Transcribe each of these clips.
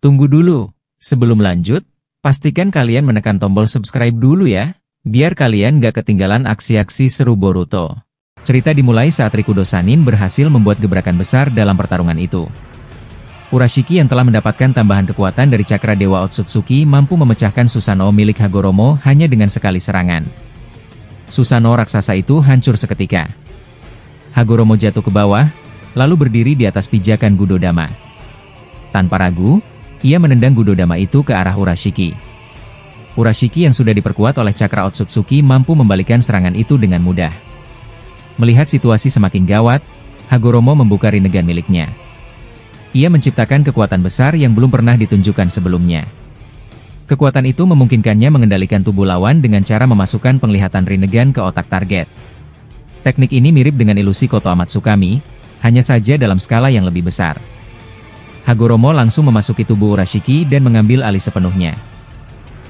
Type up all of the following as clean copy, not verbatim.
Tunggu dulu, sebelum lanjut, pastikan kalian menekan tombol subscribe dulu ya, biar kalian gak ketinggalan aksi-aksi seru Boruto. Cerita dimulai saat Rikudo Sanin berhasil membuat gebrakan besar dalam pertarungan itu. Urashiki yang telah mendapatkan tambahan kekuatan dari cakra Dewa Otsutsuki mampu memecahkan Susanoo milik Hagoromo hanya dengan sekali serangan. Susanoo raksasa itu hancur seketika. Hagoromo jatuh ke bawah, lalu berdiri di atas pijakan Gudodama. Tanpa ragu, ia menendang Gudodama itu ke arah Urashiki. Urashiki yang sudah diperkuat oleh cakra Otsutsuki mampu membalikkan serangan itu dengan mudah. Melihat situasi semakin gawat, Hagoromo membuka Rinnegan miliknya. Ia menciptakan kekuatan besar yang belum pernah ditunjukkan sebelumnya. Kekuatan itu memungkinkannya mengendalikan tubuh lawan dengan cara memasukkan penglihatan Rinnegan ke otak target. Teknik ini mirip dengan ilusi Koto Amatsukami, hanya saja dalam skala yang lebih besar. Hagoromo langsung memasuki tubuh Urashiki dan mengambil alih sepenuhnya.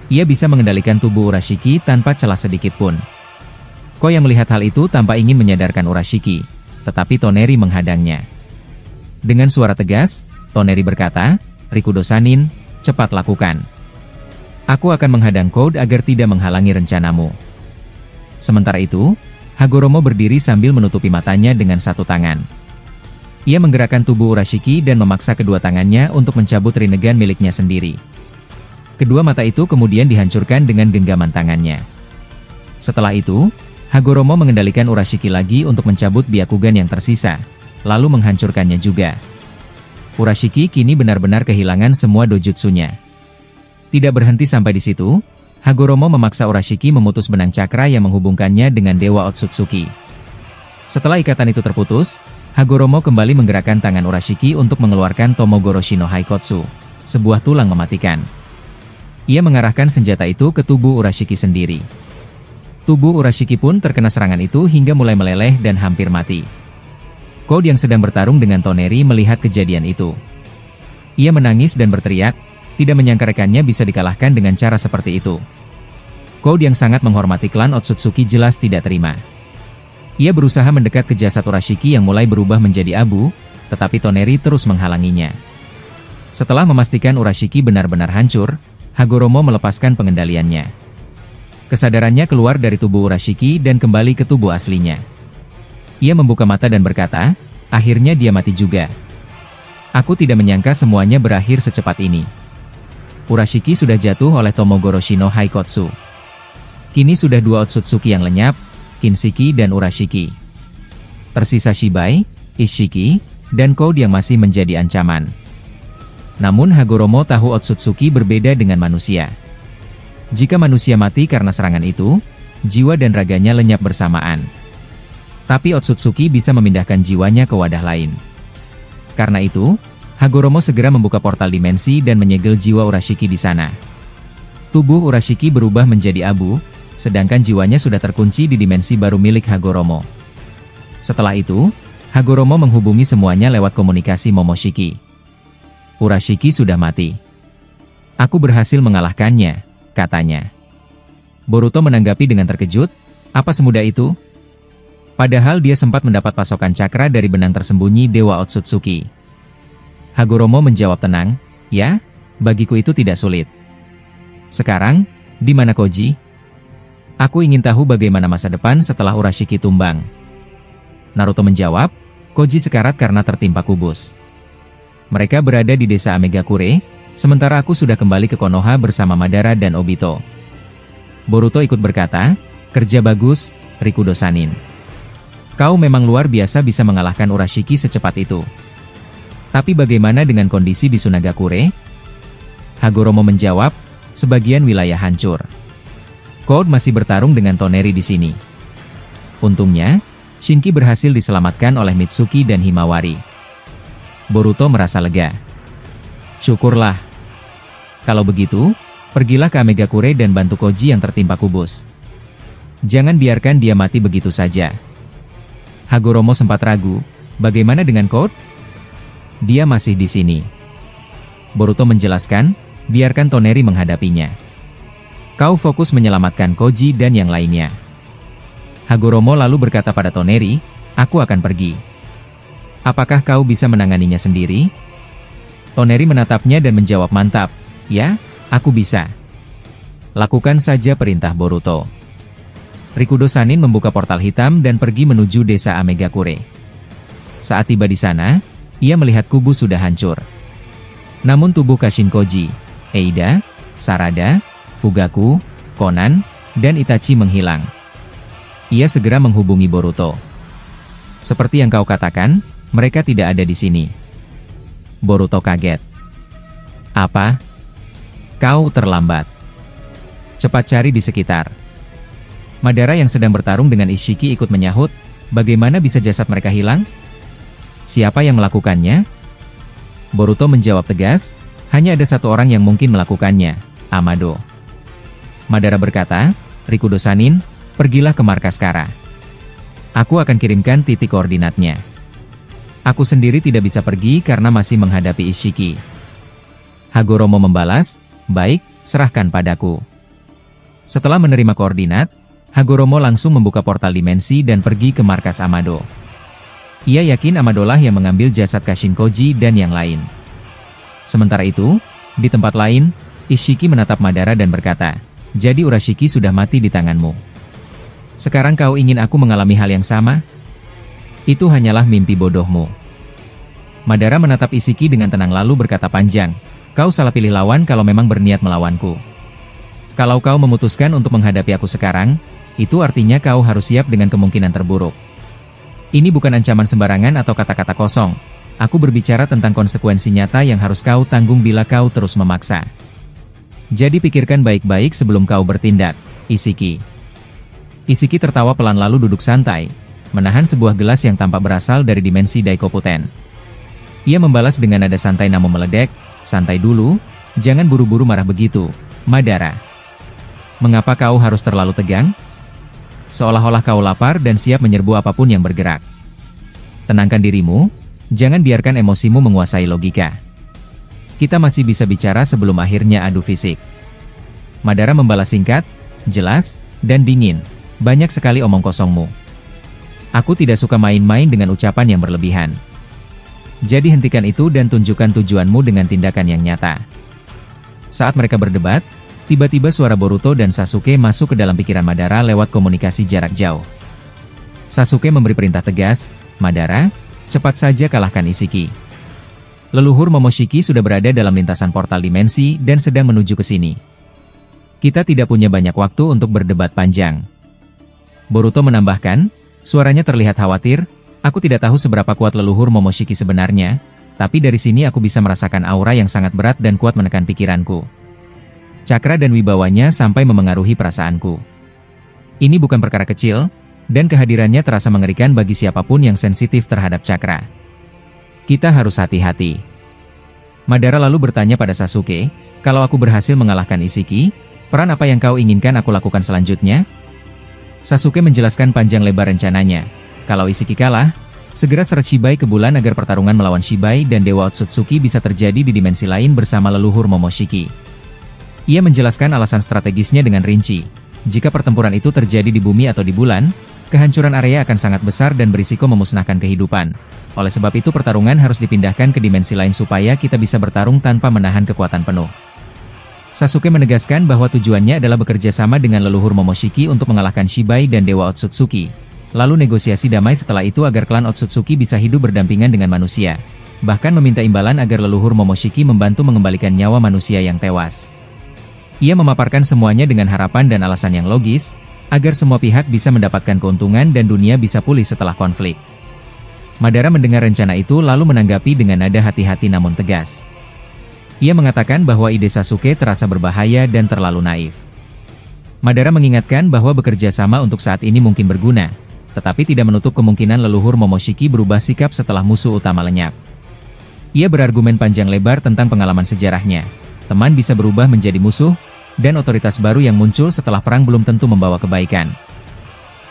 Ia bisa mengendalikan tubuh Urashiki tanpa celah sedikit pun. Ko yang melihat hal itu tanpa ingin menyadarkan Urashiki, tetapi Toneri menghadangnya. Dengan suara tegas, Toneri berkata, "Rikudo Sanin, cepat lakukan. Aku akan menghadang Code agar tidak menghalangi rencanamu." Sementara itu, Hagoromo berdiri sambil menutupi matanya dengan satu tangan. Ia menggerakkan tubuh Urashiki dan memaksa kedua tangannya untuk mencabut Rinnegan miliknya sendiri. Kedua mata itu kemudian dihancurkan dengan genggaman tangannya. Setelah itu, Hagoromo mengendalikan Urashiki lagi untuk mencabut Byakugan yang tersisa, lalu menghancurkannya juga. Urashiki kini benar-benar kehilangan semua dojutsunya. Tidak berhenti sampai di situ, Hagoromo memaksa Urashiki memutus benang cakra yang menghubungkannya dengan Dewa Otsutsuki. Setelah ikatan itu terputus, Hagoromo kembali menggerakkan tangan Urashiki untuk mengeluarkan Tomogoroshi no Haikotsu, sebuah tulang mematikan. Ia mengarahkan senjata itu ke tubuh Urashiki sendiri. Tubuh Urashiki pun terkena serangan itu hingga mulai meleleh dan hampir mati. Code yang sedang bertarung dengan Toneri melihat kejadian itu. Ia menangis dan berteriak, tidak menyangka rekannya bisa dikalahkan dengan cara seperti itu. Code yang sangat menghormati klan Otsutsuki jelas tidak terima. Ia berusaha mendekat ke jasad Urashiki yang mulai berubah menjadi abu, tetapi Toneri terus menghalanginya. Setelah memastikan Urashiki benar-benar hancur, Hagoromo melepaskan pengendaliannya. Kesadarannya keluar dari tubuh Urashiki dan kembali ke tubuh aslinya. Ia membuka mata dan berkata, akhirnya dia mati juga. Aku tidak menyangka semuanya berakhir secepat ini. Urashiki sudah jatuh oleh Tomogoroshi no Haikotsu. Kini sudah dua Otsutsuki yang lenyap, Kinshiki dan Urashiki. Tersisa Shibai, Ishiki, dan Code yang masih menjadi ancaman. Namun Hagoromo tahu Otsutsuki berbeda dengan manusia. Jika manusia mati karena serangan itu, jiwa dan raganya lenyap bersamaan. Tapi Otsutsuki bisa memindahkan jiwanya ke wadah lain. Karena itu, Hagoromo segera membuka portal dimensi dan menyegel jiwa Urashiki di sana. Tubuh Urashiki berubah menjadi abu, sedangkan jiwanya sudah terkunci di dimensi baru milik Hagoromo. Setelah itu, Hagoromo menghubungi semuanya lewat komunikasi Momoshiki. Urashiki sudah mati. Aku berhasil mengalahkannya, katanya. Boruto menanggapi dengan terkejut, apa semudah itu? Padahal dia sempat mendapat pasokan cakra dari benang tersembunyi Dewa Otsutsuki. Hagoromo menjawab tenang, ya, bagiku itu tidak sulit. Sekarang, di mana Koji? Aku ingin tahu bagaimana masa depan setelah Urashiki tumbang. Naruto menjawab, Koji sekarat karena tertimpa kubus. Mereka berada di desa Amegakure, sementara aku sudah kembali ke Konoha bersama Madara dan Obito. Boruto ikut berkata, kerja bagus, Rikudo Sanin. Kau memang luar biasa bisa mengalahkan Urashiki secepat itu. Tapi bagaimana dengan kondisi di Tsunagakure? Hagoromo menjawab, sebagian wilayah hancur. Code masih bertarung dengan Toneri di sini. Untungnya, Shinki berhasil diselamatkan oleh Mitsuki dan Himawari. Boruto merasa lega. Syukurlah. Kalau begitu, pergilah ke Amegakure dan bantu Koji yang tertimpa kubus. Jangan biarkan dia mati begitu saja. Hagoromo sempat ragu, bagaimana dengan Code? Dia masih di sini. Boruto menjelaskan, biarkan Toneri menghadapinya. Kau fokus menyelamatkan Koji dan yang lainnya. Hagoromo lalu berkata pada Toneri, aku akan pergi. Apakah kau bisa menanganinya sendiri? Toneri menatapnya dan menjawab mantap. Ya, aku bisa. Lakukan saja perintah Boruto. Rikudo Sanin membuka portal hitam dan pergi menuju desa Amegakure. Saat tiba di sana, ia melihat kubu sudah hancur. Namun tubuh Kashinkoji, Eida, Sarada, Fugaku, Konan, dan Itachi menghilang. Ia segera menghubungi Boruto. Seperti yang kau katakan, mereka tidak ada di sini. Boruto kaget. Apa? Kau terlambat. Cepat cari di sekitar. Madara yang sedang bertarung dengan Ishiki ikut menyahut, bagaimana bisa jasad mereka hilang? Siapa yang melakukannya? Boruto menjawab tegas, hanya ada satu orang yang mungkin melakukannya, Amado. Madara berkata, Rikudo Sanin, pergilah ke markas Kara. Aku akan kirimkan titik koordinatnya. Aku sendiri tidak bisa pergi karena masih menghadapi Ishiki. Hagoromo membalas, baik, serahkan padaku. Setelah menerima koordinat, Hagoromo langsung membuka portal dimensi dan pergi ke markas Amado. Ia yakin Amado lah yang mengambil jasad Kashinkoji dan yang lain. Sementara itu, di tempat lain, Ishiki menatap Madara dan berkata, jadi Urashiki sudah mati di tanganmu. Sekarang kau ingin aku mengalami hal yang sama? Itu hanyalah mimpi bodohmu. Madara menatap Ishiki dengan tenang lalu berkata panjang, kau salah pilih lawan kalau memang berniat melawanku. Kalau kau memutuskan untuk menghadapi aku sekarang, itu artinya kau harus siap dengan kemungkinan terburuk. Ini bukan ancaman sembarangan atau kata-kata kosong. Aku berbicara tentang konsekuensi nyata yang harus kau tanggung bila kau terus memaksa. Jadi pikirkan baik-baik sebelum kau bertindak, Ishiki. Ishiki tertawa pelan lalu duduk santai, menahan sebuah gelas yang tampak berasal dari dimensi Daikoputen. Ia membalas dengan nada santai namun meledek, santai dulu, jangan buru-buru marah begitu, Madara. Mengapa kau harus terlalu tegang? Seolah-olah kau lapar dan siap menyerbu apapun yang bergerak. Tenangkan dirimu, jangan biarkan emosimu menguasai logika. Kita masih bisa bicara sebelum akhirnya adu fisik. Madara membalas singkat, jelas, dan dingin. Banyak sekali omong kosongmu. Aku tidak suka main-main dengan ucapan yang berlebihan. Jadi hentikan itu dan tunjukkan tujuanmu dengan tindakan yang nyata. Saat mereka berdebat, tiba-tiba suara Boruto dan Sasuke masuk ke dalam pikiran Madara lewat komunikasi jarak jauh. Sasuke memberi perintah tegas, Madara, cepat saja kalahkan Ishiki. Leluhur Momoshiki sudah berada dalam lintasan portal dimensi dan sedang menuju ke sini. Kita tidak punya banyak waktu untuk berdebat panjang. Boruto menambahkan, suaranya terlihat khawatir, aku tidak tahu seberapa kuat leluhur Momoshiki sebenarnya, tapi dari sini aku bisa merasakan aura yang sangat berat dan kuat menekan pikiranku. Cakra dan wibawanya sampai memengaruhi perasaanku. Ini bukan perkara kecil, dan kehadirannya terasa mengerikan bagi siapapun yang sensitif terhadap cakra. Kita harus hati-hati. Madara lalu bertanya pada Sasuke, kalau aku berhasil mengalahkan Ishiki, peran apa yang kau inginkan aku lakukan selanjutnya? Sasuke menjelaskan panjang lebar rencananya. Kalau Ishiki kalah, segera seret Shibai ke bulan agar pertarungan melawan Shibai dan Dewa Otsutsuki bisa terjadi di dimensi lain bersama leluhur Momoshiki. Ia menjelaskan alasan strategisnya dengan rinci. Jika pertempuran itu terjadi di bumi atau di bulan, kehancuran area akan sangat besar dan berisiko memusnahkan kehidupan. Oleh sebab itu pertarungan harus dipindahkan ke dimensi lain supaya kita bisa bertarung tanpa menahan kekuatan penuh. Sasuke menegaskan bahwa tujuannya adalah bekerja sama dengan leluhur Momoshiki untuk mengalahkan Shibai dan Dewa Otsutsuki. Lalu negosiasi damai setelah itu agar klan Otsutsuki bisa hidup berdampingan dengan manusia. Bahkan meminta imbalan agar leluhur Momoshiki membantu mengembalikan nyawa manusia yang tewas. Ia memaparkan semuanya dengan harapan dan alasan yang logis, agar semua pihak bisa mendapatkan keuntungan dan dunia bisa pulih setelah konflik. Madara mendengar rencana itu lalu menanggapi dengan nada hati-hati namun tegas. Ia mengatakan bahwa ide Sasuke terasa berbahaya dan terlalu naif. Madara mengingatkan bahwa bekerja sama untuk saat ini mungkin berguna, tetapi tidak menutup kemungkinan leluhur Momoshiki berubah sikap setelah musuh utama lenyap. Ia berargumen panjang lebar tentang pengalaman sejarahnya. Teman bisa berubah menjadi musuh, dan otoritas baru yang muncul setelah perang belum tentu membawa kebaikan.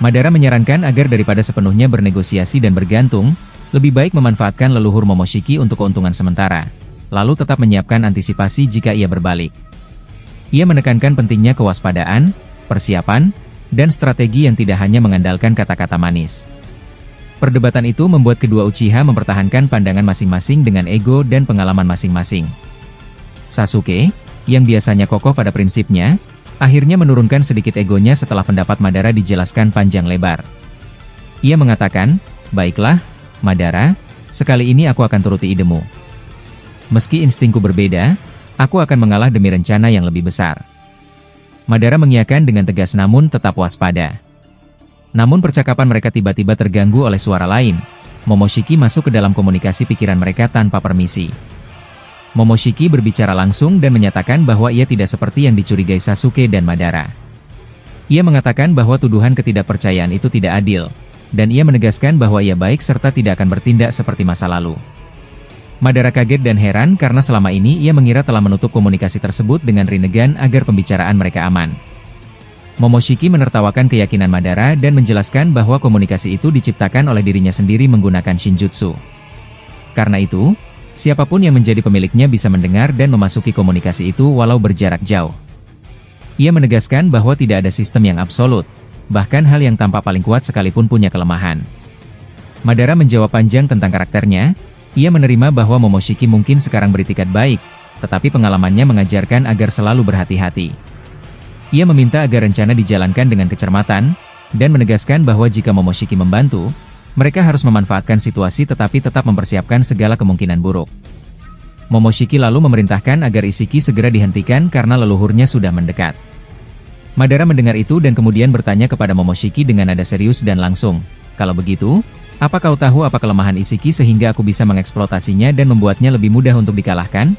Madara menyarankan agar daripada sepenuhnya bernegosiasi dan bergantung, lebih baik memanfaatkan leluhur Momoshiki untuk keuntungan sementara, lalu tetap menyiapkan antisipasi jika ia berbalik. Ia menekankan pentingnya kewaspadaan, persiapan, dan strategi yang tidak hanya mengandalkan kata-kata manis. Perdebatan itu membuat kedua Uchiha mempertahankan pandangan masing-masing dengan ego dan pengalaman masing-masing. Sasuke, yang biasanya kokoh pada prinsipnya, akhirnya menurunkan sedikit egonya setelah pendapat Madara dijelaskan panjang lebar. Ia mengatakan, "Baiklah, Madara, sekali ini aku akan turuti idemu. Meski instingku berbeda, aku akan mengalah demi rencana yang lebih besar." Madara mengiyakan dengan tegas namun tetap waspada. Namun percakapan mereka tiba-tiba terganggu oleh suara lain. Momoshiki masuk ke dalam komunikasi pikiran mereka tanpa permisi. Momoshiki berbicara langsung dan menyatakan bahwa ia tidak seperti yang dicurigai Sasuke dan Madara. Ia mengatakan bahwa tuduhan ketidakpercayaan itu tidak adil, dan ia menegaskan bahwa ia baik serta tidak akan bertindak seperti masa lalu. Madara kaget dan heran karena selama ini ia mengira telah menutup komunikasi tersebut dengan Rinnegan agar pembicaraan mereka aman. Momoshiki menertawakan keyakinan Madara dan menjelaskan bahwa komunikasi itu diciptakan oleh dirinya sendiri menggunakan Shinjutsu. Karena itu, siapapun yang menjadi pemiliknya bisa mendengar dan memasuki komunikasi itu walau berjarak jauh. Ia menegaskan bahwa tidak ada sistem yang absolut, bahkan hal yang tampak paling kuat sekalipun punya kelemahan. Madara menjawab panjang tentang karakternya. Ia menerima bahwa Momoshiki mungkin sekarang beritikat baik, tetapi pengalamannya mengajarkan agar selalu berhati-hati. Ia meminta agar rencana dijalankan dengan kecermatan, dan menegaskan bahwa jika Momoshiki membantu, mereka harus memanfaatkan situasi tetapi tetap mempersiapkan segala kemungkinan buruk. Momoshiki lalu memerintahkan agar Isshiki segera dihentikan karena leluhurnya sudah mendekat. Madara mendengar itu dan kemudian bertanya kepada Momoshiki dengan nada serius dan langsung, "Kalau begitu, apa kau tahu apa kelemahan Isshiki sehingga aku bisa mengeksploitasinya dan membuatnya lebih mudah untuk dikalahkan?"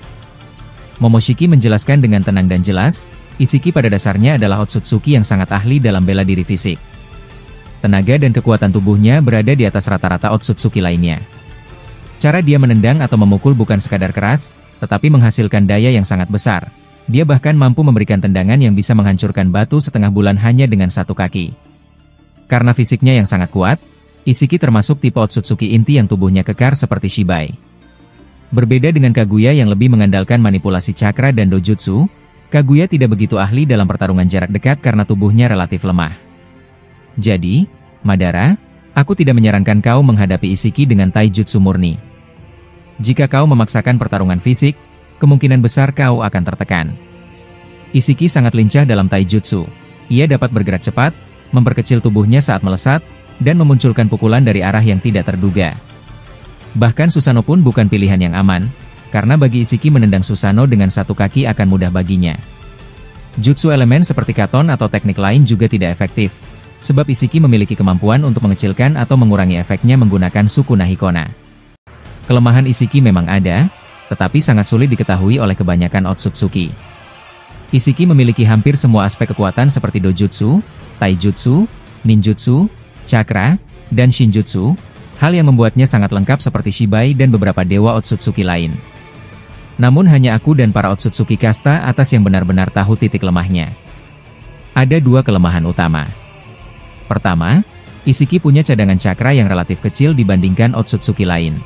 Momoshiki menjelaskan dengan tenang dan jelas, Isshiki pada dasarnya adalah Otsutsuki yang sangat ahli dalam bela diri fisik. Tenaga dan kekuatan tubuhnya berada di atas rata-rata Otsutsuki lainnya. Cara dia menendang atau memukul bukan sekadar keras, tetapi menghasilkan daya yang sangat besar. Dia bahkan mampu memberikan tendangan yang bisa menghancurkan batu setengah bulan hanya dengan satu kaki. Karena fisiknya yang sangat kuat, Isshiki termasuk tipe Otsutsuki inti yang tubuhnya kekar seperti Shibai. Berbeda dengan Kaguya yang lebih mengandalkan manipulasi cakra dan dojutsu, Kaguya tidak begitu ahli dalam pertarungan jarak dekat karena tubuhnya relatif lemah. Jadi, Madara, aku tidak menyarankan kau menghadapi Isshiki dengan taijutsu murni. Jika kau memaksakan pertarungan fisik, kemungkinan besar kau akan tertekan. Isshiki sangat lincah dalam taijutsu. Ia dapat bergerak cepat, memperkecil tubuhnya saat melesat, dan memunculkan pukulan dari arah yang tidak terduga. Bahkan Susanoo pun bukan pilihan yang aman, karena bagi Isshiki menendang Susanoo dengan satu kaki akan mudah baginya. Jutsu elemen seperti katon atau teknik lain juga tidak efektif, sebab Isshiki memiliki kemampuan untuk mengecilkan atau mengurangi efeknya menggunakan Sukuna Hikona. Kelemahan Isshiki memang ada, tetapi sangat sulit diketahui oleh kebanyakan Otsutsuki. Isshiki memiliki hampir semua aspek kekuatan seperti dojutsu, taijutsu, ninjutsu, cakra, dan shinjutsu, hal yang membuatnya sangat lengkap seperti Shibai dan beberapa dewa Otsutsuki lain. Namun hanya aku dan para Otsutsuki kasta atas yang benar-benar tahu titik lemahnya. Ada dua kelemahan utama. Pertama, Isshiki punya cadangan cakra yang relatif kecil dibandingkan Otsutsuki lain.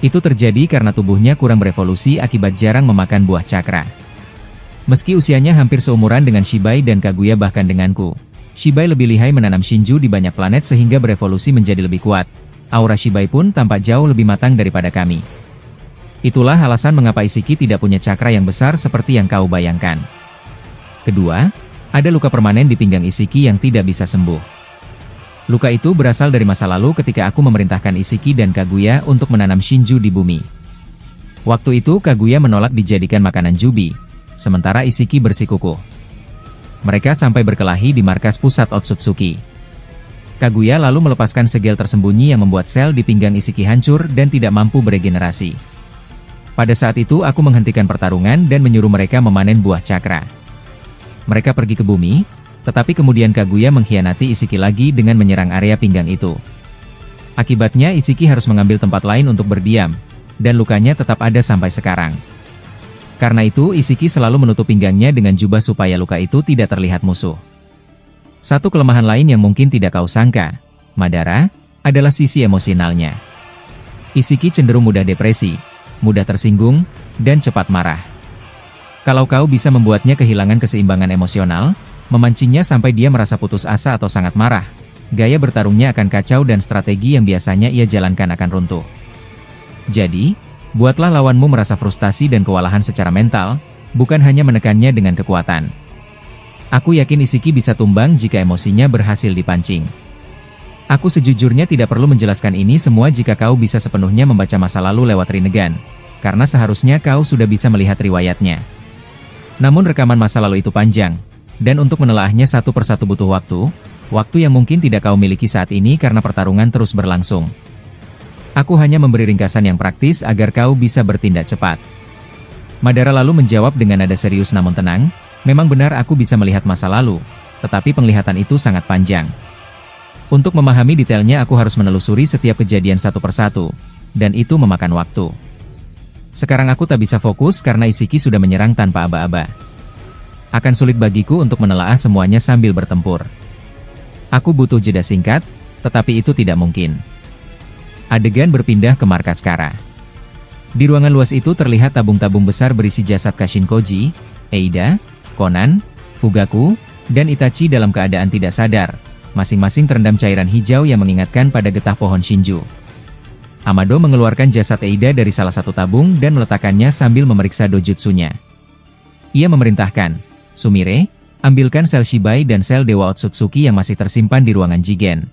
Itu terjadi karena tubuhnya kurang berevolusi akibat jarang memakan buah cakra. Meski usianya hampir seumuran dengan Shibai dan Kaguya bahkan denganku, Shibai lebih lihai menanam Shinju di banyak planet sehingga berevolusi menjadi lebih kuat. Aura Shibai pun tampak jauh lebih matang daripada kami. Itulah alasan mengapa Isshiki tidak punya cakra yang besar seperti yang kau bayangkan. Kedua, ada luka permanen di pinggang Isshiki yang tidak bisa sembuh. Luka itu berasal dari masa lalu ketika aku memerintahkan Isshiki dan Kaguya untuk menanam Shinju di bumi. Waktu itu Kaguya menolak dijadikan makanan Jubi, sementara Isshiki bersikukuh. Mereka sampai berkelahi di markas pusat Otsutsuki. Kaguya lalu melepaskan segel tersembunyi yang membuat sel di pinggang Isshiki hancur dan tidak mampu beregenerasi. Pada saat itu aku menghentikan pertarungan dan menyuruh mereka memanen buah cakra. Mereka pergi ke bumi, tetapi kemudian Kaguya mengkhianati Isshiki lagi dengan menyerang area pinggang itu. Akibatnya Isshiki harus mengambil tempat lain untuk berdiam, dan lukanya tetap ada sampai sekarang. Karena itu Isshiki selalu menutup pinggangnya dengan jubah supaya luka itu tidak terlihat musuh. Satu kelemahan lain yang mungkin tidak kau sangka, Madara, adalah sisi emosionalnya. Isshiki cenderung mudah depresi, mudah tersinggung, dan cepat marah. Kalau kau bisa membuatnya kehilangan keseimbangan emosional, memancingnya sampai dia merasa putus asa atau sangat marah, gaya bertarungnya akan kacau dan strategi yang biasanya ia jalankan akan runtuh. Jadi, buatlah lawanmu merasa frustasi dan kewalahan secara mental, bukan hanya menekannya dengan kekuatan. Aku yakin Isiki bisa tumbang jika emosinya berhasil dipancing. Aku sejujurnya tidak perlu menjelaskan ini semua jika kau bisa sepenuhnya membaca masa lalu lewat Rinnegan, karena seharusnya kau sudah bisa melihat riwayatnya. Namun rekaman masa lalu itu panjang, dan untuk menelaahnya satu persatu butuh waktu yang mungkin tidak kau miliki saat ini karena pertarungan terus berlangsung. Aku hanya memberi ringkasan yang praktis agar kau bisa bertindak cepat. Madara lalu menjawab dengan nada serius namun tenang, memang benar aku bisa melihat masa lalu, tetapi penglihatan itu sangat panjang. Untuk memahami detailnya aku harus menelusuri setiap kejadian satu persatu, dan itu memakan waktu. Sekarang aku tak bisa fokus karena Isiki sudah menyerang tanpa aba-aba. Akan sulit bagiku untuk menelaah semuanya sambil bertempur. Aku butuh jeda singkat, tetapi itu tidak mungkin. Adegan berpindah ke markas Kara. Di ruangan luas itu terlihat tabung-tabung besar berisi jasad Kashin Koji, Eida, Konan, Fugaku, dan Itachi dalam keadaan tidak sadar, masing-masing terendam cairan hijau yang mengingatkan pada getah pohon Shinju. Amado mengeluarkan jasad Eida dari salah satu tabung dan meletakkannya sambil memeriksa dojutsunya. Ia memerintahkan, Sumire, ambilkan sel Shibai dan sel Dewa Otsutsuki yang masih tersimpan di ruangan Jigen.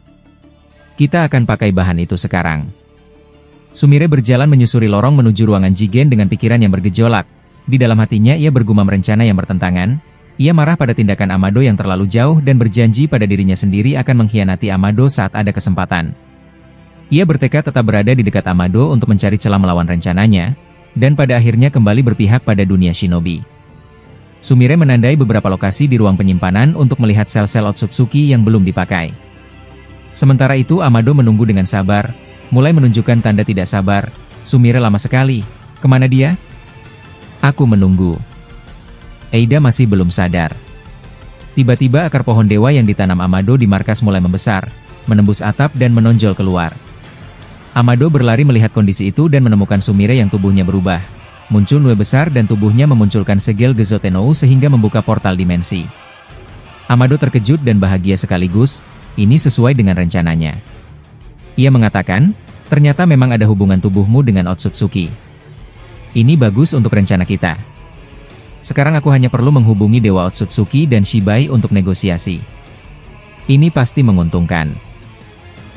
Kita akan pakai bahan itu sekarang. Sumire berjalan menyusuri lorong menuju ruangan Jigen dengan pikiran yang bergejolak. Di dalam hatinya ia bergumam rencana yang bertentangan. Ia marah pada tindakan Amado yang terlalu jauh dan berjanji pada dirinya sendiri akan mengkhianati Amado saat ada kesempatan. Ia bertekad tetap berada di dekat Amado untuk mencari celah melawan rencananya, dan pada akhirnya kembali berpihak pada dunia shinobi. Sumire menandai beberapa lokasi di ruang penyimpanan untuk melihat sel-sel Otsutsuki yang belum dipakai. Sementara itu Amado menunggu dengan sabar, mulai menunjukkan tanda tidak sabar. Sumire lama sekali, kemana dia? Aku menunggu. Eida masih belum sadar. Tiba-tiba akar pohon dewa yang ditanam Amado di markas mulai membesar, menembus atap dan menonjol keluar. Amado berlari melihat kondisi itu dan menemukan Sumire yang tubuhnya berubah. Muncul nue besar dan tubuhnya memunculkan segel Gezotenou sehingga membuka portal dimensi. Amado terkejut dan bahagia sekaligus, ini sesuai dengan rencananya. Ia mengatakan, ternyata memang ada hubungan tubuhmu dengan Otsutsuki. Ini bagus untuk rencana kita. Sekarang aku hanya perlu menghubungi Dewa Otsutsuki dan Shibai untuk negosiasi. Ini pasti menguntungkan.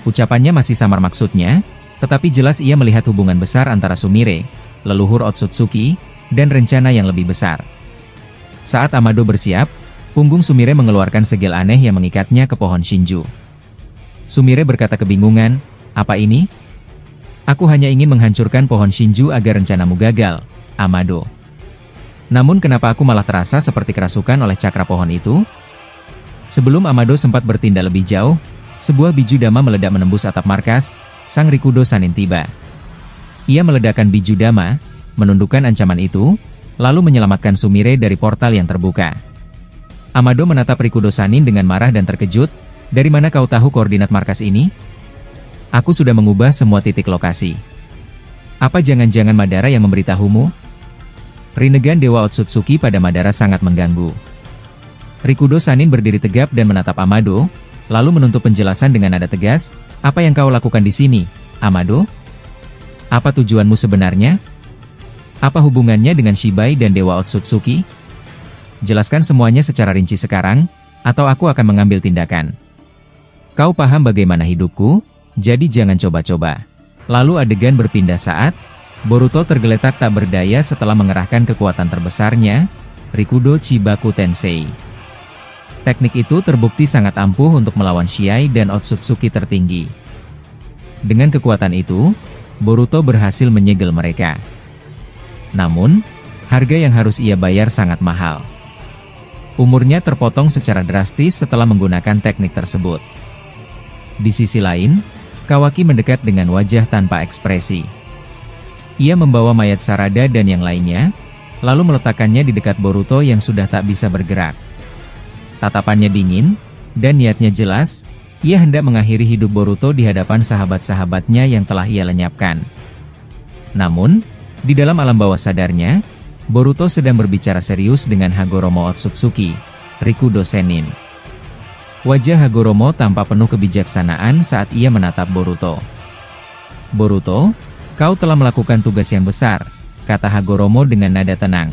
Ucapannya masih samar maksudnya, tetapi jelas ia melihat hubungan besar antara Sumire, leluhur Otsutsuki, dan rencana yang lebih besar. Saat Amado bersiap, punggung Sumire mengeluarkan segel aneh yang mengikatnya ke pohon Shinju. Sumire berkata kebingungan, apa ini? Aku hanya ingin menghancurkan pohon Shinju agar rencanamu gagal, Amado. Namun kenapa aku malah terasa seperti kerasukan oleh cakra pohon itu? Sebelum Amado sempat bertindak lebih jauh, sebuah biju dama meledak menembus atap markas, sang Rikudo Sanin tiba. Ia meledakkan biju dama, menundukkan ancaman itu, lalu menyelamatkan Sumire dari portal yang terbuka. Amado menatap Rikudo Sanin dengan marah dan terkejut, dari mana kau tahu koordinat markas ini? Aku sudah mengubah semua titik lokasi. Apa jangan-jangan Madara yang memberitahumu? Rinnegan Dewa Otsutsuki pada Madara sangat mengganggu. Rikudo Sanin berdiri tegap dan menatap Amado, lalu menuntut penjelasan dengan nada tegas, apa yang kau lakukan di sini, Amado? Apa tujuanmu sebenarnya? Apa hubungannya dengan Shibai dan Dewa Otsutsuki? Jelaskan semuanya secara rinci sekarang, atau aku akan mengambil tindakan. Kau paham bagaimana hidupku, jadi jangan coba-coba. Lalu adegan berpindah saat Boruto tergeletak tak berdaya setelah mengerahkan kekuatan terbesarnya, Rikudo Chibaku Tensei. Teknik itu terbukti sangat ampuh untuk melawan Shiai dan Otsutsuki tertinggi. Dengan kekuatan itu, Boruto berhasil menyegel mereka. Namun, harga yang harus ia bayar sangat mahal. Umurnya terpotong secara drastis setelah menggunakan teknik tersebut. Di sisi lain, Kawaki mendekat dengan wajah tanpa ekspresi. Ia membawa mayat Sarada dan yang lainnya, lalu meletakkannya di dekat Boruto yang sudah tak bisa bergerak. Tatapannya dingin, dan niatnya jelas, ia hendak mengakhiri hidup Boruto di hadapan sahabat-sahabatnya yang telah ia lenyapkan. Namun, di dalam alam bawah sadarnya, Boruto sedang berbicara serius dengan Hagoromo Otsutsuki, Rikudo Senin. Wajah Hagoromo tampak penuh kebijaksanaan saat ia menatap Boruto. "Boruto, kau telah melakukan tugas yang besar," kata Hagoromo dengan nada tenang.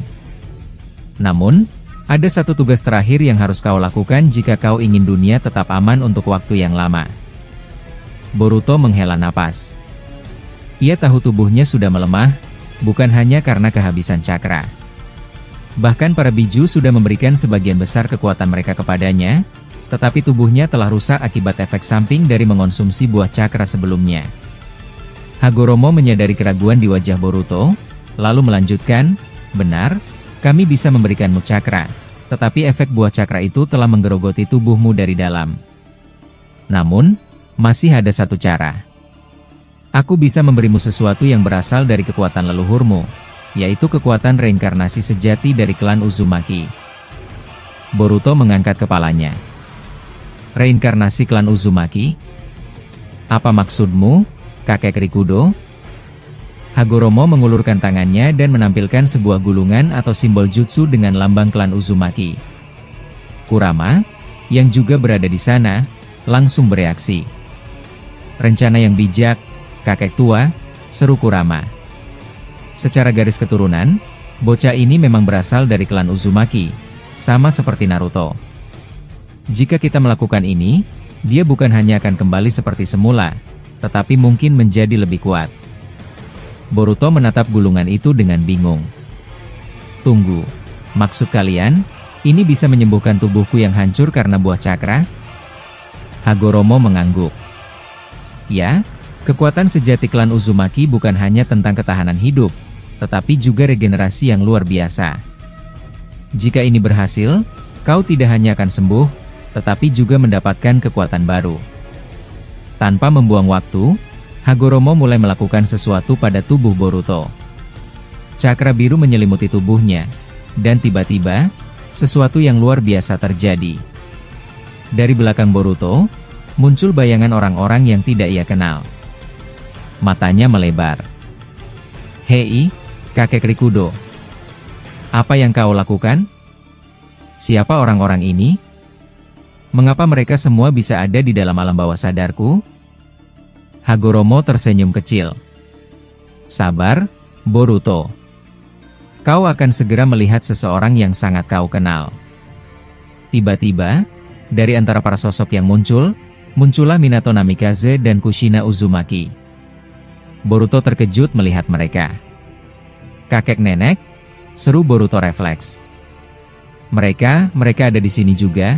"Namun, ada satu tugas terakhir yang harus kau lakukan jika kau ingin dunia tetap aman untuk waktu yang lama." Boruto menghela napas. Ia tahu tubuhnya sudah melemah, bukan hanya karena kehabisan cakra. Bahkan para biju sudah memberikan sebagian besar kekuatan mereka kepadanya, tetapi tubuhnya telah rusak akibat efek samping dari mengonsumsi buah cakra sebelumnya. Hagoromo menyadari keraguan di wajah Boruto, lalu melanjutkan, "Benar, kami bisa memberikanmu cakra, tetapi efek buah cakra itu telah menggerogoti tubuhmu dari dalam. Namun, masih ada satu cara. Aku bisa memberimu sesuatu yang berasal dari kekuatan leluhurmu, yaitu kekuatan reinkarnasi sejati dari klan Uzumaki." Boruto mengangkat kepalanya. "Reinkarnasi klan Uzumaki? Apa maksudmu, kakek Rikudo?" Hagoromo mengulurkan tangannya dan menampilkan sebuah gulungan atau simbol jutsu dengan lambang klan Uzumaki. Kurama, yang juga berada di sana, langsung bereaksi. "Rencana yang bijak, kakek tua," seru Kurama. Secara garis keturunan, bocah ini memang berasal dari klan Uzumaki, sama seperti Naruto. Jika kita melakukan ini, dia bukan hanya akan kembali seperti semula, tetapi mungkin menjadi lebih kuat. Boruto menatap gulungan itu dengan bingung. "Tunggu, maksud kalian, ini bisa menyembuhkan tubuhku yang hancur karena buah cakra?" Hagoromo mengangguk. "Ya, kekuatan sejati klan Uzumaki bukan hanya tentang ketahanan hidup, tetapi juga regenerasi yang luar biasa. Jika ini berhasil, kau tidak hanya akan sembuh, tetapi juga mendapatkan kekuatan baru." Tanpa membuang waktu, Hagoromo mulai melakukan sesuatu pada tubuh Boruto. Cakra biru menyelimuti tubuhnya, dan tiba-tiba, sesuatu yang luar biasa terjadi. Dari belakang Boruto, muncul bayangan orang-orang yang tidak ia kenal. Matanya melebar. "Hei, kakek Rikudo. Apa yang kau lakukan? Siapa orang-orang ini? Mengapa mereka semua bisa ada di dalam alam bawah sadarku?" Hagoromo tersenyum kecil. "Sabar, Boruto. Kau akan segera melihat seseorang yang sangat kau kenal." Tiba-tiba, dari antara para sosok yang muncullah Minato Namikaze dan Kushina Uzumaki. Boruto terkejut melihat mereka. "Kakek nenek?" seru Boruto refleks. Mereka ada di sini juga."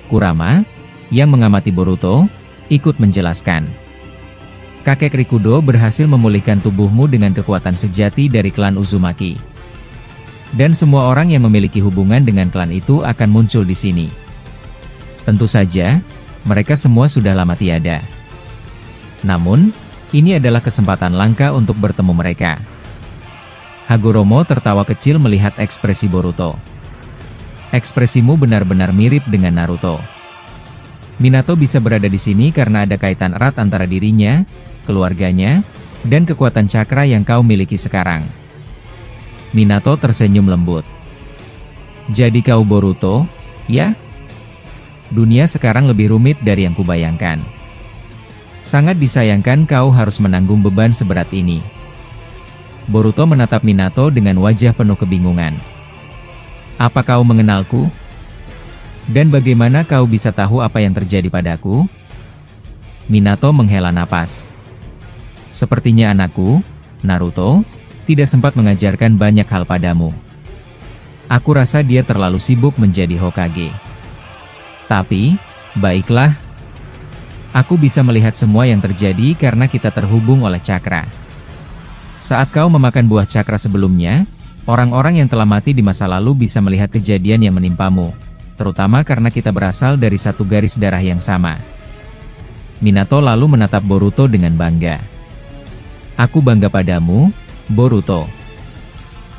Kurama, yang mengamati Boruto, ikut menjelaskan. "Kakek Rikudo berhasil memulihkan tubuhmu dengan kekuatan sejati dari klan Uzumaki. Dan semua orang yang memiliki hubungan dengan klan itu akan muncul di sini. Tentu saja, mereka semua sudah lama tiada. Namun, ini adalah kesempatan langka untuk bertemu mereka." Hagoromo tertawa kecil melihat ekspresi Boruto. "Ekspresimu benar-benar mirip dengan Naruto. Minato bisa berada di sini karena ada kaitan erat antara dirinya, keluarganya, dan kekuatan cakra yang kau miliki sekarang." Minato tersenyum lembut. "Jadi kau Boruto, ya? Dunia sekarang lebih rumit dari yang kubayangkan. Sangat disayangkan kau harus menanggung beban seberat ini." Boruto menatap Minato dengan wajah penuh kebingungan. "Apa kau mengenalku? Dan bagaimana kau bisa tahu apa yang terjadi padaku?" Minato menghela napas. "Sepertinya anakku, Naruto, tidak sempat mengajarkan banyak hal padamu. Aku rasa dia terlalu sibuk menjadi Hokage. Tapi, baiklah. Aku bisa melihat semua yang terjadi karena kita terhubung oleh cakra. Saat kau memakan buah cakra sebelumnya, orang-orang yang telah mati di masa lalu bisa melihat kejadian yang menimpamu, terutama karena kita berasal dari satu garis darah yang sama." Minato lalu menatap Boruto dengan bangga. "Aku bangga padamu, Boruto.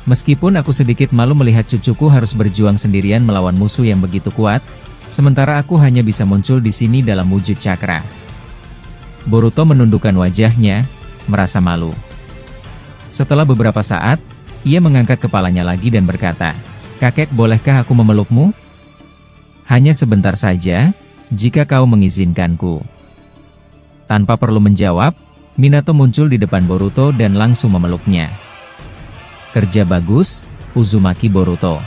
Meskipun aku sedikit malu melihat cucuku harus berjuang sendirian melawan musuh yang begitu kuat, sementara aku hanya bisa muncul di sini dalam wujud cakra." Boruto menundukkan wajahnya, merasa malu. Setelah beberapa saat, ia mengangkat kepalanya lagi dan berkata, "Kakek, bolehkah aku memelukmu?" Hanya sebentar saja, jika kau mengizinkanku. Tanpa perlu menjawab, Minato muncul di depan Boruto dan langsung memeluknya. Kerja bagus, Uzumaki Boruto.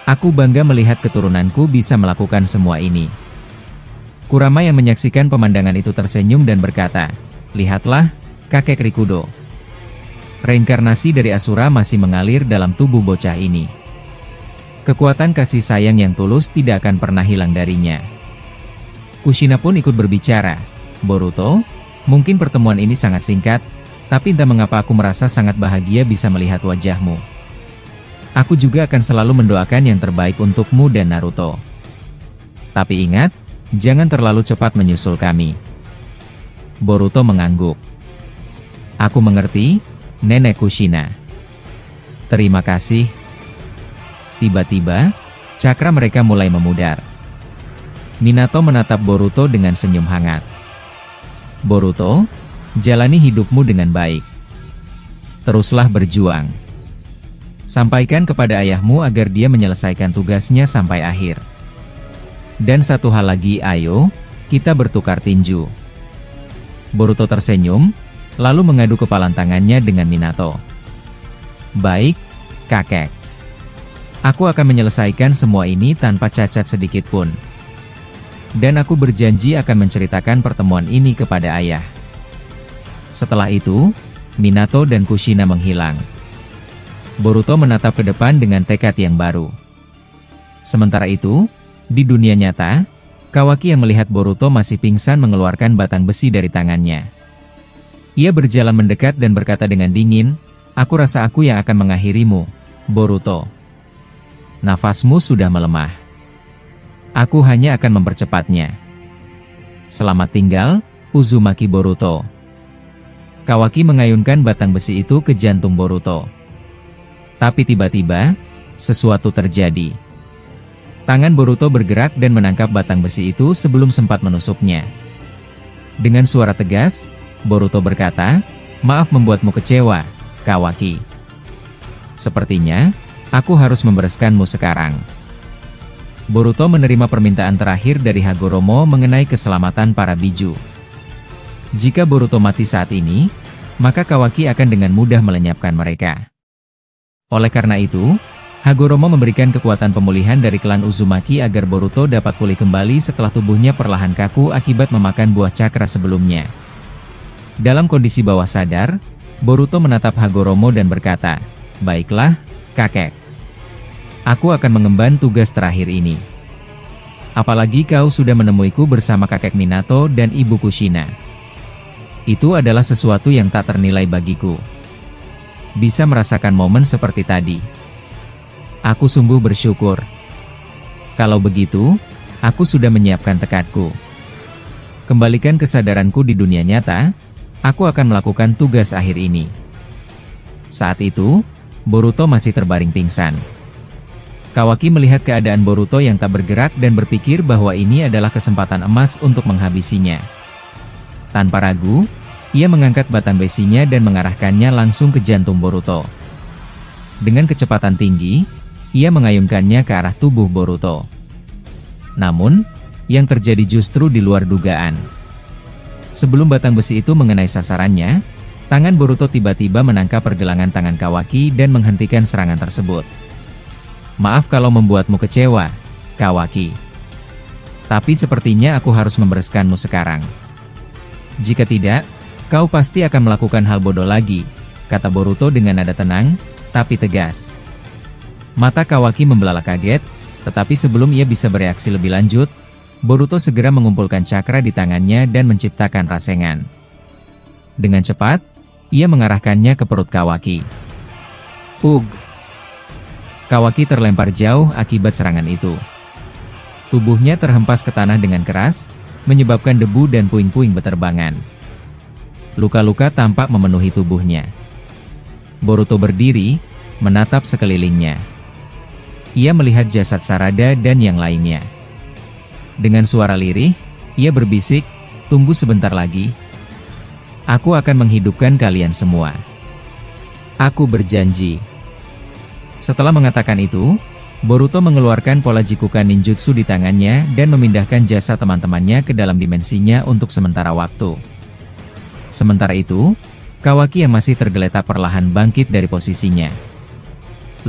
Aku bangga melihat keturunanku bisa melakukan semua ini. Kurama yang menyaksikan pemandangan itu tersenyum dan berkata, "Lihatlah, kakek Rikudo. Reinkarnasi dari Asura masih mengalir dalam tubuh bocah ini. Kekuatan kasih sayang yang tulus tidak akan pernah hilang darinya." Kushina pun ikut berbicara, "Boruto, mungkin pertemuan ini sangat singkat, tapi entah mengapa aku merasa sangat bahagia bisa melihat wajahmu. Aku juga akan selalu mendoakan yang terbaik untukmu dan Naruto. Tapi ingat, jangan terlalu cepat menyusul kami." Boruto mengangguk. "Aku mengerti, Nenek Kushina. Terima kasih." Tiba-tiba, cakra mereka mulai memudar. Minato menatap Boruto dengan senyum hangat. "Boruto, jalani hidupmu dengan baik. Teruslah berjuang. Sampaikan kepada ayahmu agar dia menyelesaikan tugasnya sampai akhir. Dan satu hal lagi, ayo, kita bertukar tinju." Boruto tersenyum, lalu mengadu kepalan tangannya dengan Minato. "Baik, kakek. Aku akan menyelesaikan semua ini tanpa cacat sedikit pun. Dan aku berjanji akan menceritakan pertemuan ini kepada ayah." Setelah itu, Minato dan Kushina menghilang. Boruto menatap ke depan dengan tekad yang baru. Sementara itu, di dunia nyata, Kawaki yang melihat Boruto masih pingsan mengeluarkan batang besi dari tangannya. Ia berjalan mendekat dan berkata dengan dingin, "Aku rasa aku yang akan mengakhirimu, Boruto. Nafasmu sudah melemah. Aku hanya akan mempercepatnya. Selamat tinggal, Uzumaki Boruto." Kawaki mengayunkan batang besi itu ke jantung Boruto. Tapi tiba-tiba, sesuatu terjadi. Tangan Boruto bergerak dan menangkap batang besi itu sebelum sempat menusuknya. Dengan suara tegas, Boruto berkata, "Maaf membuatmu kecewa, Kawaki. Sepertinya, aku harus membereskanmu sekarang." Boruto menerima permintaan terakhir dari Hagoromo mengenai keselamatan para Biju. Jika Boruto mati saat ini, maka Kawaki akan dengan mudah melenyapkan mereka. Oleh karena itu, Hagoromo memberikan kekuatan pemulihan dari klan Uzumaki agar Boruto dapat pulih kembali setelah tubuhnya perlahan kaku akibat memakan buah cakra sebelumnya. Dalam kondisi bawah sadar, Boruto menatap Hagoromo dan berkata, "Baiklah, kakek. Aku akan mengemban tugas terakhir ini. Apalagi kau sudah menemuiku bersama kakek Minato dan ibu Kushina. Itu adalah sesuatu yang tak ternilai bagiku. Bisa merasakan momen seperti tadi. Aku sungguh bersyukur. Kalau begitu, aku sudah menyiapkan tekadku. Kembalikan kesadaranku di dunia nyata, aku akan melakukan tugas akhir ini." Saat itu, Boruto masih terbaring pingsan. Kawaki melihat keadaan Boruto yang tak bergerak dan berpikir bahwa ini adalah kesempatan emas untuk menghabisinya. Tanpa ragu, ia mengangkat batang besinya dan mengarahkannya langsung ke jantung Boruto. Dengan kecepatan tinggi, ia mengayunkannya ke arah tubuh Boruto. Namun, yang terjadi justru di luar dugaan. Sebelum batang besi itu mengenai sasarannya, tangan Boruto tiba-tiba menangkap pergelangan tangan Kawaki dan menghentikan serangan tersebut. "Maaf kalau membuatmu kecewa, Kawaki. Tapi sepertinya aku harus membereskanmu sekarang. Jika tidak, kau pasti akan melakukan hal bodoh lagi," kata Boruto dengan nada tenang, tapi tegas. Mata Kawaki membelalak kaget, tetapi sebelum ia bisa bereaksi lebih lanjut, Boruto segera mengumpulkan cakra di tangannya dan menciptakan rasengan. Dengan cepat, ia mengarahkannya ke perut Kawaki. Ugh! Kawaki terlempar jauh akibat serangan itu. Tubuhnya terhempas ke tanah dengan keras, menyebabkan debu dan puing-puing beterbangan. Luka-luka tampak memenuhi tubuhnya. Boruto berdiri, menatap sekelilingnya. Ia melihat jasad Sarada dan yang lainnya. Dengan suara lirih, ia berbisik, "Tunggu sebentar lagi. Aku akan menghidupkan kalian semua. Aku berjanji." Setelah mengatakan itu, Boruto mengeluarkan pola Jikukan ninjutsu di tangannya dan memindahkan jasa teman-temannya ke dalam dimensinya untuk sementara waktu. Sementara itu, Kawaki yang masih tergeletak perlahan bangkit dari posisinya.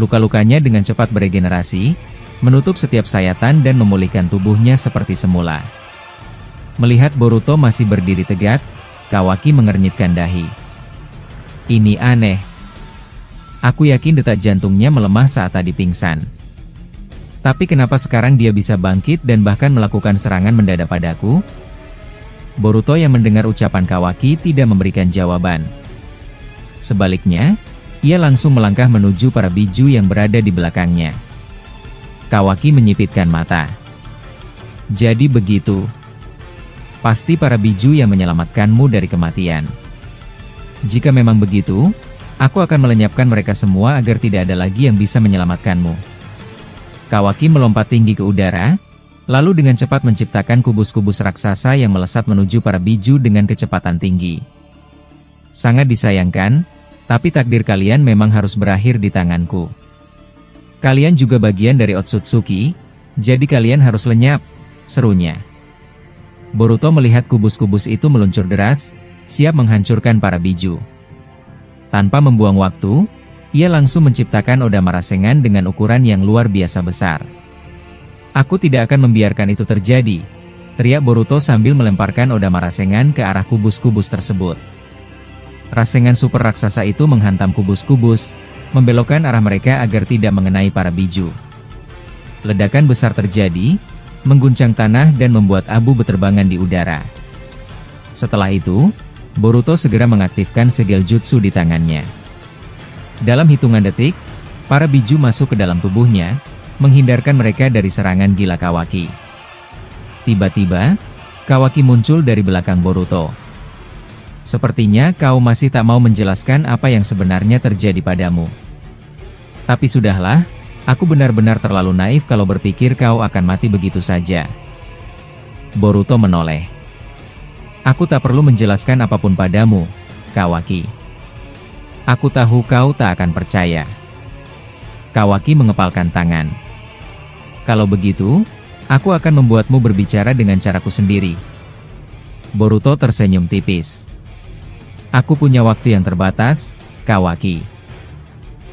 Luka-lukanya dengan cepat beregenerasi, menutup setiap sayatan dan memulihkan tubuhnya seperti semula. Melihat Boruto masih berdiri tegak, Kawaki mengernyitkan dahi. Ini aneh. Aku yakin detak jantungnya melemah saat tadi pingsan. Tapi kenapa sekarang dia bisa bangkit dan bahkan melakukan serangan mendadak padaku? Boruto yang mendengar ucapan Kawaki tidak memberikan jawaban. Sebaliknya, ia langsung melangkah menuju para biju yang berada di belakangnya. Kawaki menyipitkan mata. Jadi begitu. Pasti para biju yang menyelamatkanmu dari kematian. Jika memang begitu, aku akan melenyapkan mereka semua agar tidak ada lagi yang bisa menyelamatkanmu. Kawaki melompat tinggi ke udara, lalu dengan cepat menciptakan kubus-kubus raksasa yang melesat menuju para biju dengan kecepatan tinggi. Sangat disayangkan, tapi takdir kalian memang harus berakhir di tanganku. Kalian juga bagian dari Otsutsuki, jadi kalian harus lenyap, serunya. Boruto melihat kubus-kubus itu meluncur deras, siap menghancurkan para biju. Tanpa membuang waktu, ia langsung menciptakan Odama Rasengan dengan ukuran yang luar biasa besar. Aku tidak akan membiarkan itu terjadi, teriak Boruto sambil melemparkan Odama Rasengan ke arah kubus-kubus tersebut. Rasengan super raksasa itu menghantam kubus-kubus, membelokkan arah mereka agar tidak mengenai para biju. Ledakan besar terjadi, mengguncang tanah dan membuat abu beterbangan di udara. Setelah itu, Boruto segera mengaktifkan segel jutsu di tangannya. Dalam hitungan detik, para biju masuk ke dalam tubuhnya, menghindarkan mereka dari serangan gila Kawaki. Tiba-tiba, Kawaki muncul dari belakang Boruto. Sepertinya kau masih tak mau menjelaskan apa yang sebenarnya terjadi padamu. Tapi sudahlah, aku benar-benar terlalu naif kalau berpikir kau akan mati begitu saja. Boruto menoleh. Aku tak perlu menjelaskan apapun padamu, Kawaki. Aku tahu kau tak akan percaya. Kawaki mengepalkan tangan. Kalau begitu, aku akan membuatmu berbicara dengan caraku sendiri. Boruto tersenyum tipis. Aku punya waktu yang terbatas, Kawaki.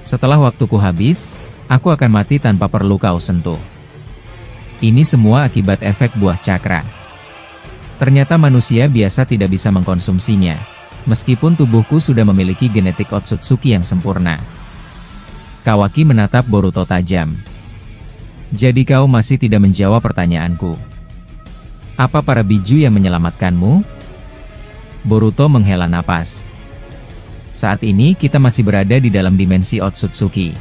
Setelah waktuku habis, aku akan mati tanpa perlu kau sentuh. Ini semua akibat efek buah cakra. Ternyata manusia biasa tidak bisa mengkonsumsinya, meskipun tubuhku sudah memiliki genetik Otsutsuki yang sempurna. Kawaki menatap Boruto tajam. Jadi kau masih tidak menjawab pertanyaanku. Apa para biju yang menyelamatkanmu? Boruto menghela napas. Saat ini kita masih berada di dalam dimensi Otsutsuki.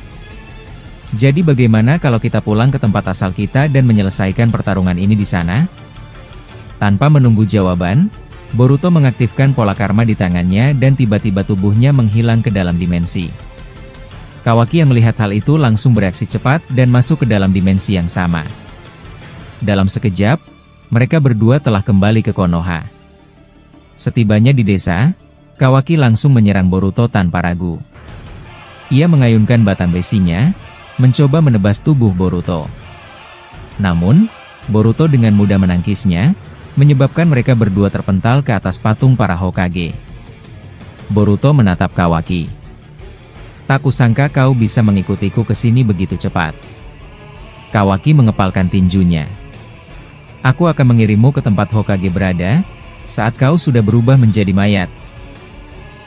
Jadi bagaimana kalau kita pulang ke tempat asal kita dan menyelesaikan pertarungan ini di sana? Tanpa menunggu jawaban, Boruto mengaktifkan pola karma di tangannya dan tiba-tiba tubuhnya menghilang ke dalam dimensi. Kawaki yang melihat hal itu langsung bereaksi cepat dan masuk ke dalam dimensi yang sama. Dalam sekejap, mereka berdua telah kembali ke Konoha. Setibanya di desa, Kawaki langsung menyerang Boruto tanpa ragu. Ia mengayunkan batang besinya, mencoba menebas tubuh Boruto. Namun, Boruto dengan mudah menangkisnya, menyebabkan mereka berdua terpental ke atas patung para Hokage. Boruto menatap Kawaki. Tak kusangka kau bisa mengikutiku ke sini begitu cepat. Kawaki mengepalkan tinjunya. Aku akan mengirimmu ke tempat Hokage berada, saat kau sudah berubah menjadi mayat.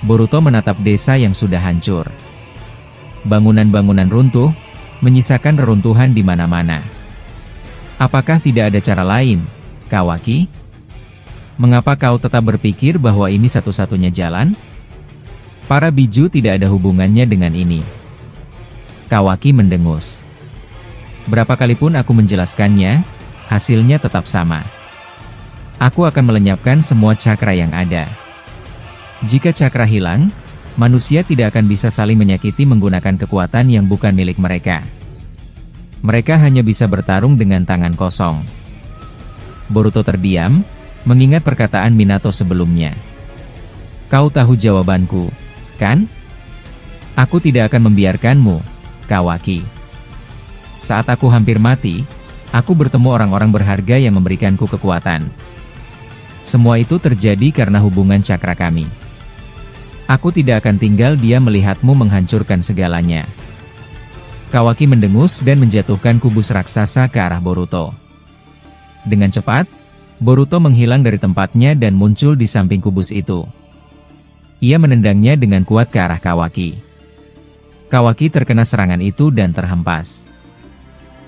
Boruto menatap desa yang sudah hancur. Bangunan-bangunan runtuh, menyisakan reruntuhan di mana-mana. Apakah tidak ada cara lain, Kawaki? Mengapa kau tetap berpikir bahwa ini satu-satunya jalan? Para biju tidak ada hubungannya dengan ini. Kawaki mendengus. Berapa kali pun aku menjelaskannya, hasilnya tetap sama. Aku akan melenyapkan semua cakra yang ada. Jika cakra hilang, manusia tidak akan bisa saling menyakiti menggunakan kekuatan yang bukan milik mereka. Mereka hanya bisa bertarung dengan tangan kosong. Boruto terdiam, mengingat perkataan Minato sebelumnya. Kau tahu jawabanku, kan? Aku tidak akan membiarkanmu, Kawaki. Saat aku hampir mati, aku bertemu orang-orang berharga yang memberikanku kekuatan. Semua itu terjadi karena hubungan cakra kami. Aku tidak akan tinggal diam melihatmu menghancurkan segalanya." Kawaki mendengus dan menjatuhkan kubus raksasa ke arah Boruto. Dengan cepat, Boruto menghilang dari tempatnya dan muncul di samping kubus itu. Ia menendangnya dengan kuat ke arah Kawaki. Kawaki terkena serangan itu dan terhempas.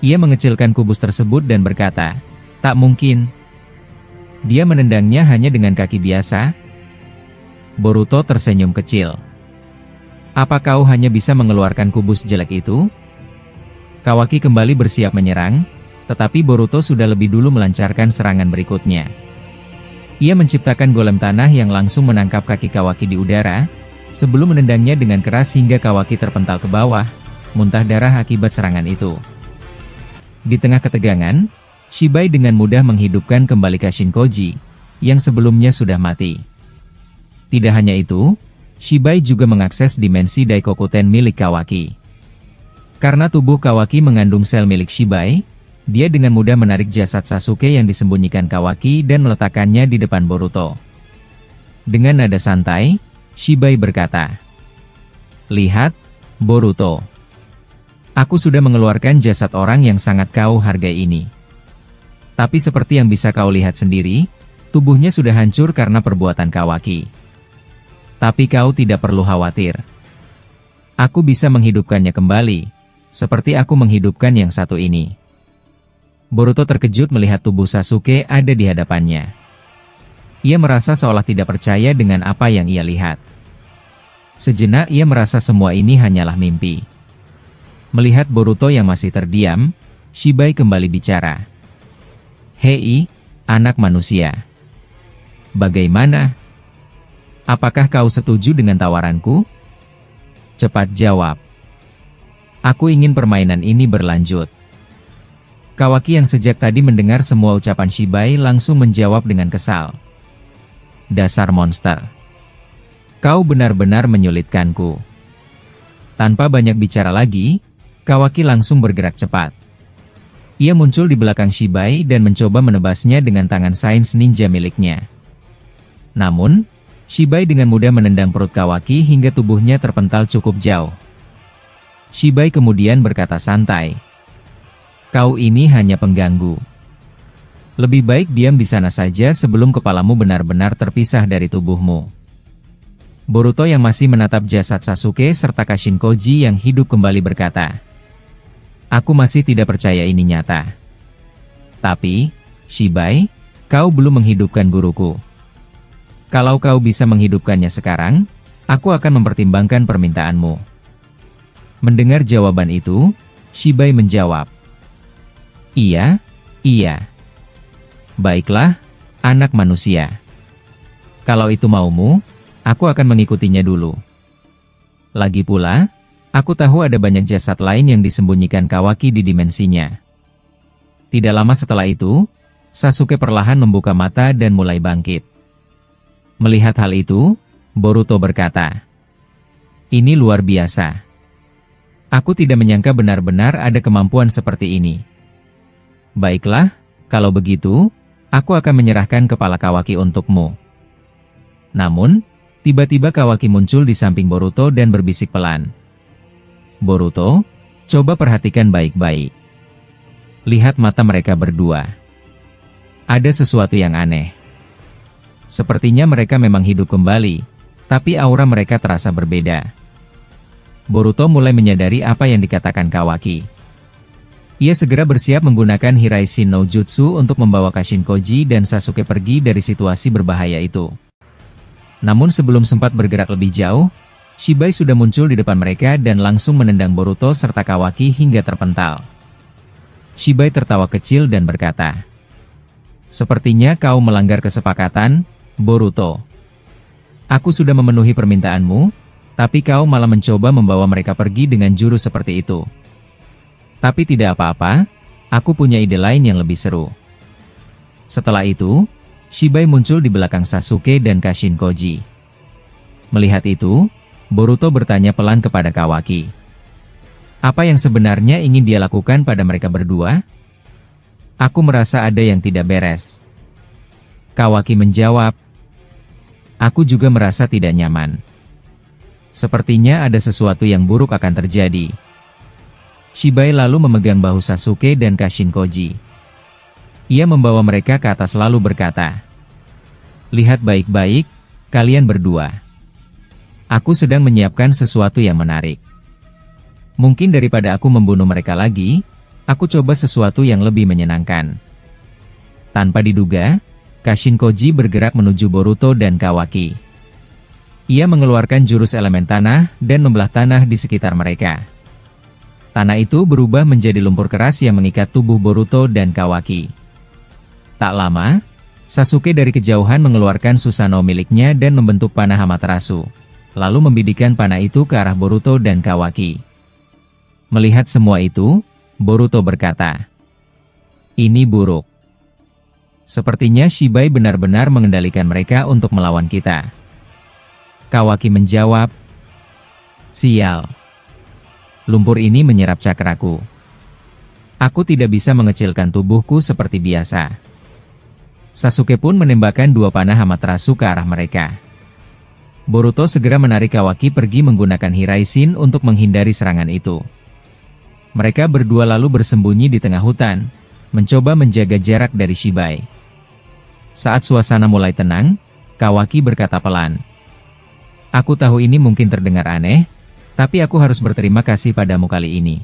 Ia mengecilkan kubus tersebut dan berkata, "Tak mungkin." Dia menendangnya hanya dengan kaki biasa. Boruto tersenyum kecil. "Apa kau hanya bisa mengeluarkan kubus jelek itu?" Kawaki kembali bersiap menyerang, tetapi Boruto sudah lebih dulu melancarkan serangan berikutnya. Ia menciptakan golem tanah yang langsung menangkap kaki Kawaki di udara, sebelum menendangnya dengan keras hingga Kawaki terpental ke bawah, muntah darah akibat serangan itu. Di tengah ketegangan, Shibai dengan mudah menghidupkan kembali Kashinkoji, yang sebelumnya sudah mati. Tidak hanya itu, Shibai juga mengakses dimensi Daikokuten milik Kawaki. Karena tubuh Kawaki mengandung sel milik Shibai, dia dengan mudah menarik jasad Sasuke yang disembunyikan Kawaki dan meletakkannya di depan Boruto. Dengan nada santai, Shibai berkata, "Lihat, Boruto. Aku sudah mengeluarkan jasad orang yang sangat kau hargai ini. Tapi seperti yang bisa kau lihat sendiri, tubuhnya sudah hancur karena perbuatan Kawaki. Tapi kau tidak perlu khawatir. Aku bisa menghidupkannya kembali, seperti aku menghidupkan yang satu ini." Boruto terkejut melihat tubuh Sasuke ada di hadapannya. Ia merasa seolah tidak percaya dengan apa yang ia lihat. Sejenak ia merasa semua ini hanyalah mimpi. Melihat Boruto yang masih terdiam, Shibai kembali bicara. "Hei, anak manusia. Bagaimana? Apakah kau setuju dengan tawaranku? Cepat jawab. Aku ingin permainan ini berlanjut." Kawaki yang sejak tadi mendengar semua ucapan Shibai langsung menjawab dengan kesal. "Dasar monster. Kau benar-benar menyulitkanku." Tanpa banyak bicara lagi, Kawaki langsung bergerak cepat. Ia muncul di belakang Shibai dan mencoba menebasnya dengan tangan sains ninja miliknya. Namun, Shibai dengan mudah menendang perut Kawaki hingga tubuhnya terpental cukup jauh. Shibai kemudian berkata santai, "Kau ini hanya pengganggu. Lebih baik diam di sana saja sebelum kepalamu benar-benar terpisah dari tubuhmu." Boruto yang masih menatap jasad Sasuke serta Kashinkoji yang hidup kembali berkata, "Aku masih tidak percaya ini nyata. Tapi, Shibai, kau belum menghidupkan guruku. Kalau kau bisa menghidupkannya sekarang, aku akan mempertimbangkan permintaanmu." Mendengar jawaban itu, Shibai menjawab, Iya. Baiklah, anak manusia. Kalau itu maumu, aku akan mengikutinya dulu. Lagi pula, aku tahu ada banyak jasad lain yang disembunyikan Kawaki di dimensinya." Tidak lama setelah itu, Sasuke perlahan membuka mata dan mulai bangkit. Melihat hal itu, Boruto berkata, "Ini luar biasa. Aku tidak menyangka benar-benar ada kemampuan seperti ini. Baiklah, kalau begitu, aku akan menyerahkan kepala Kawaki untukmu." Namun, tiba-tiba Kawaki muncul di samping Boruto dan berbisik pelan. "Boruto, coba perhatikan baik-baik. Lihat mata mereka berdua. Ada sesuatu yang aneh. Sepertinya mereka memang hidup kembali, tapi aura mereka terasa berbeda." Boruto mulai menyadari apa yang dikatakan Kawaki. Ia segera bersiap menggunakan Hiraishin no Jutsu untuk membawa Kashinkoji dan Sasuke pergi dari situasi berbahaya itu. Namun sebelum sempat bergerak lebih jauh, Shibai sudah muncul di depan mereka dan langsung menendang Boruto serta Kawaki hingga terpental. Shibai tertawa kecil dan berkata, "Sepertinya kau melanggar kesepakatan, Boruto. Aku sudah memenuhi permintaanmu, tapi kau malah mencoba membawa mereka pergi dengan jurus seperti itu. Tapi tidak apa-apa, aku punya ide lain yang lebih seru." Setelah itu, Shibai muncul di belakang Sasuke dan Kashinkoji. Melihat itu, Boruto bertanya pelan kepada Kawaki, Apa yang sebenarnya ingin dia lakukan pada mereka berdua? Aku merasa ada yang tidak beres. Kawaki menjawab. Aku juga merasa tidak nyaman. Sepertinya ada sesuatu yang buruk akan terjadi. Shibai lalu memegang bahu Sasuke dan Kashinkoji. Ia membawa mereka ke atas lalu berkata, "Lihat baik-baik, kalian berdua. Aku sedang menyiapkan sesuatu yang menarik. Mungkin daripada aku membunuh mereka lagi, aku coba sesuatu yang lebih menyenangkan." Tanpa diduga, Kashinkoji bergerak menuju Boruto dan Kawaki. Ia mengeluarkan jurus elemen tanah dan membelah tanah di sekitar mereka. Tanah itu berubah menjadi lumpur keras yang mengikat tubuh Boruto dan Kawaki. Tak lama, Sasuke dari kejauhan mengeluarkan Susanoo miliknya dan membentuk panah Amaterasu, lalu membidikan panah itu ke arah Boruto dan Kawaki. Melihat semua itu, Boruto berkata, "Ini buruk. Sepertinya Shibai benar-benar mengendalikan mereka untuk melawan kita." Kawaki menjawab, "Sial. Lumpur ini menyerap cakraku. Aku tidak bisa mengecilkan tubuhku seperti biasa." Sasuke pun menembakkan dua panah Amaterasu ke arah mereka. Boruto segera menarik Kawaki pergi menggunakan Hiraishin untuk menghindari serangan itu. Mereka berdua lalu bersembunyi di tengah hutan, mencoba menjaga jarak dari Shibai. Saat suasana mulai tenang, Kawaki berkata pelan, "Aku tahu ini mungkin terdengar aneh, tapi aku harus berterima kasih padamu kali ini.